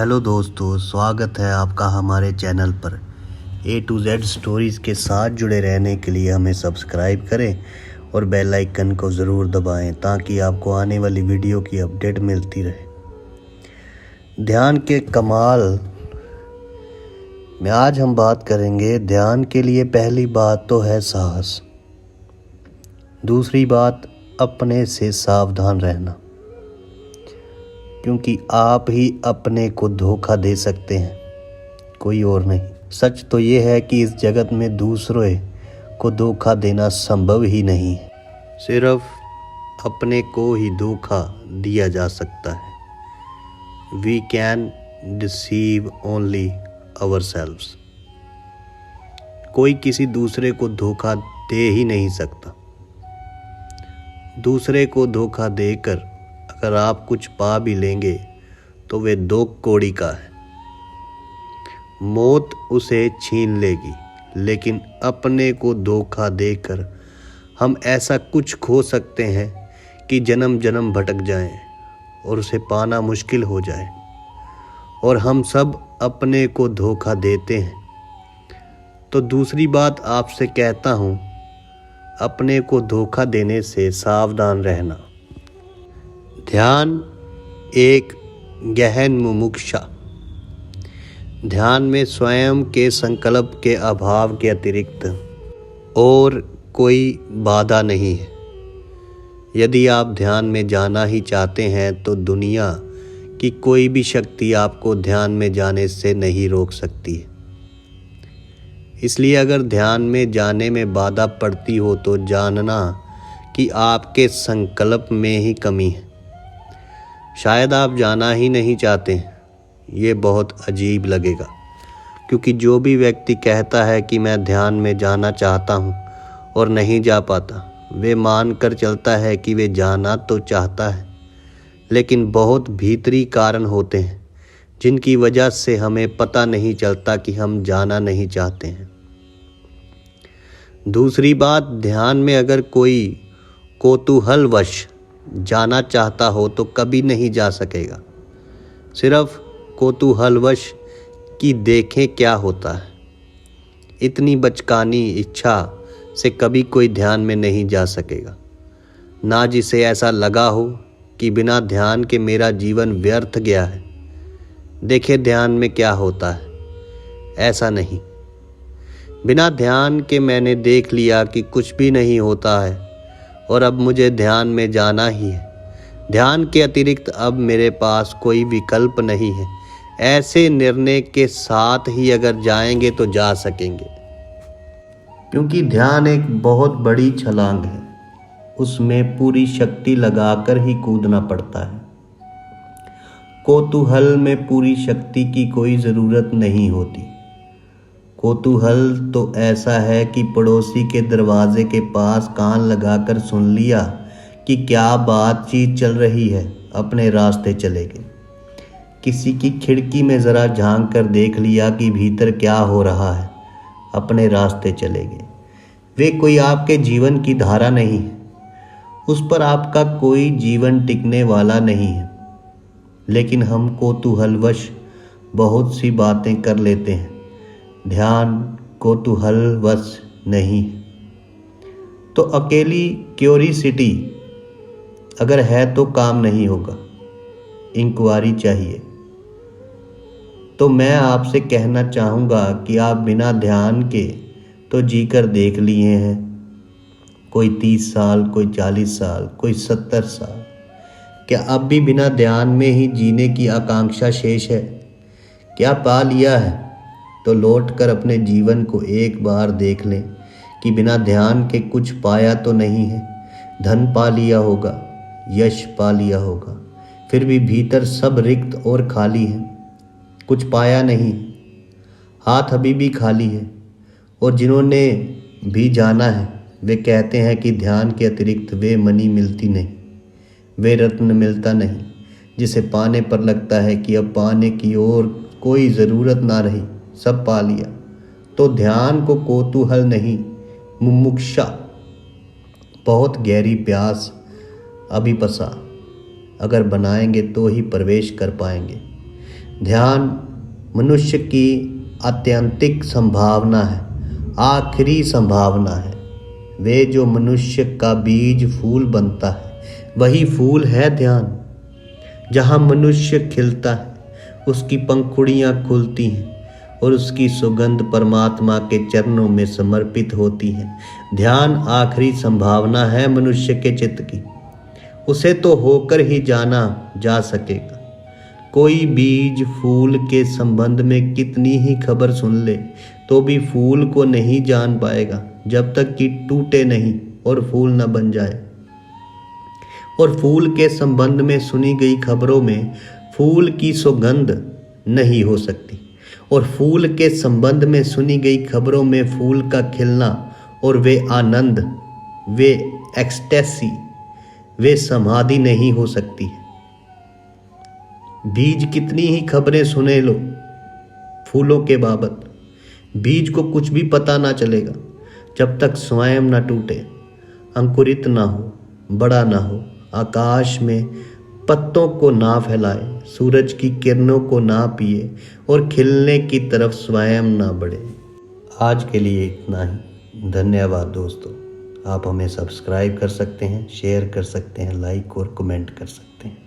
Hello दोस्तों, स्वागत है आपका हमारे चैनल पर। A to Z स्टोरीज़ के साथ जुड़े रहने के लिए हमें सब्सक्राइब करें और बेल आइकन को ज़रूर दबाएं ताकि आपको आने वाली वीडियो की अपडेट मिलती रहे। ध्यान के कमाल में आज हम बात करेंगे। ध्यान के लिए पहली बात तो है साहस, दूसरी बात अपने से सावधान रहना, क्योंकि आप ही अपने को धोखा दे सकते हैं, कोई और नहीं। सच तो ये है कि इस जगत में दूसरों को धोखा देना संभव ही नहीं है, सिर्फ अपने को ही धोखा दिया जा सकता है। We can deceive only ourselves. कोई किसी दूसरे को धोखा दे ही नहीं सकता। दूसरे को धोखा देकर अगर आप कुछ पा भी लेंगे तो वे दो कौड़ी का है। मौत उसे छीन लेगी, लेकिन अपने को धोखा देकर हम ऐसा कुछ खो सकते हैं कि जन्म जन्म भटक जाएं और उसे पाना मुश्किल हो जाए। और हम सब अपने को धोखा देते हैं। तो दूसरी बात आपसे कहता हूँ, अपने को धोखा देने से सावधान रहना। ध्यान एक गहन मुमुक्षा। ध्यान में स्वयं के संकल्प के अभाव के अतिरिक्त और कोई बाधा नहीं है। यदि आप ध्यान में जाना ही चाहते हैं तो दुनिया की कोई भी शक्ति आपको ध्यान में जाने से नहीं रोक सकती है। इसलिए अगर ध्यान में जाने में बाधा पड़ती हो तो जानना कि आपके संकल्प में ही कमी है। शायद आप जाना ही नहीं चाहते। ये बहुत अजीब लगेगा, क्योंकि जो भी व्यक्ति कहता है कि मैं ध्यान में जाना चाहता हूँ और नहीं जा पाता, वे मान कर चलता है कि वे जाना तो चाहता है, लेकिन बहुत भीतरी कारण होते हैं जिनकी वजह से हमें पता नहीं चलता कि हम जाना नहीं चाहते हैं। दूसरी बात, ध्यान में अगर कोई कौतूहलवश जाना चाहता हो तो कभी नहीं जा सकेगा। सिर्फ कौतूहलवश कि देखें क्या होता है, इतनी बचकानी इच्छा से कभी कोई ध्यान में नहीं जा सकेगा। ना जिसे ऐसा लगा हो कि बिना ध्यान के मेरा जीवन व्यर्थ गया है, देखे ध्यान में क्या होता है। ऐसा नहीं, बिना ध्यान के मैंने देख लिया कि कुछ भी नहीं होता है और अब मुझे ध्यान में जाना ही है। ध्यान के अतिरिक्त अब मेरे पास कोई विकल्प नहीं है। ऐसे निर्णय के साथ ही अगर जाएंगे तो जा सकेंगे, क्योंकि ध्यान एक बहुत बड़ी छलांग है। उसमें पूरी शक्ति लगाकर ही कूदना पड़ता है। कौतूहल में पूरी शक्ति की कोई ज़रूरत नहीं होती। कौतूहल तो ऐसा है कि पड़ोसी के दरवाजे के पास कान लगाकर सुन लिया कि क्या बातचीत चल रही है, अपने रास्ते चले गए। किसी की खिड़की में ज़रा झांक कर देख लिया कि भीतर क्या हो रहा है, अपने रास्ते चले गए। वे कोई आपके जीवन की धारा नहीं है, उस पर आपका कोई जीवन टिकने वाला नहीं है। लेकिन हम कौतूहलवश बहुत सी बातें कर लेते हैं। ध्यान कौतूहलवश नहीं। तो अकेली क्यूरियोसिटी अगर है तो काम नहीं होगा, इंक्वायरी चाहिए। तो मैं आपसे कहना चाहूँगा कि आप बिना ध्यान के तो जीकर देख लिए हैं। कोई 30 साल, कोई 40 साल, कोई 70 साल। क्या अब भी बिना ध्यान में ही जीने की आकांक्षा शेष है? क्या पा लिया है? तो लौट कर अपने जीवन को एक बार देख लें कि बिना ध्यान के कुछ पाया तो नहीं है। धन पा लिया होगा, यश पा लिया होगा, फिर भी भीतर सब रिक्त और खाली है, कुछ पाया नहीं। हाथ अभी भी खाली है। और जिन्होंने भी जाना है वे कहते हैं कि ध्यान के अतिरिक्त वे मनी मिलती नहीं, वे रत्न मिलता नहीं, जिसे पाने पर लगता है कि अब पाने की और कोई ज़रूरत ना रही, सब पा लिया। तो ध्यान को कौतूहल नहीं, मुमुक्षा, बहुत गहरी प्यास अभिपसा अगर बनाएंगे तो ही प्रवेश कर पाएंगे। ध्यान मनुष्य की आत्यंतिक संभावना है, आखिरी संभावना है। वे जो मनुष्य का बीज फूल बनता है, वही फूल है ध्यान। जहाँ मनुष्य खिलता है, उसकी पंखुड़ियाँ खुलती हैं और उसकी सुगंध परमात्मा के चरणों में समर्पित होती है। ध्यान आखिरी संभावना है मनुष्य के चित्त की, उसे तो होकर ही जाना जा सकेगा। कोई बीज फूल के संबंध में कितनी ही खबर सुन ले तो भी फूल को नहीं जान पाएगा जब तक कि टूटे नहीं और फूल न बन जाए। और फूल के संबंध में सुनी गई खबरों में फूल की सुगंध नहीं हो सकती, और फूल के संबंध में सुनी गई खबरों में फूल का खिलना और वे आनंद, वे एक्सटेसी, वे समाधि नहीं हो सकती है। बीज कितनी ही खबरें सुने लो फूलों के बाबत, बीज को कुछ भी पता ना चलेगा जब तक स्वयं ना टूटे, अंकुरित ना हो, बड़ा ना हो, आकाश में पत्तों को ना फैलाए, सूरज की किरणों को ना पिए और खिलने की तरफ स्वयं ना बढ़े। आज के लिए इतना ही। धन्यवाद दोस्तों। आप हमें सब्सक्राइब कर सकते हैं, शेयर कर सकते हैं, लाइक और कमेंट कर सकते हैं।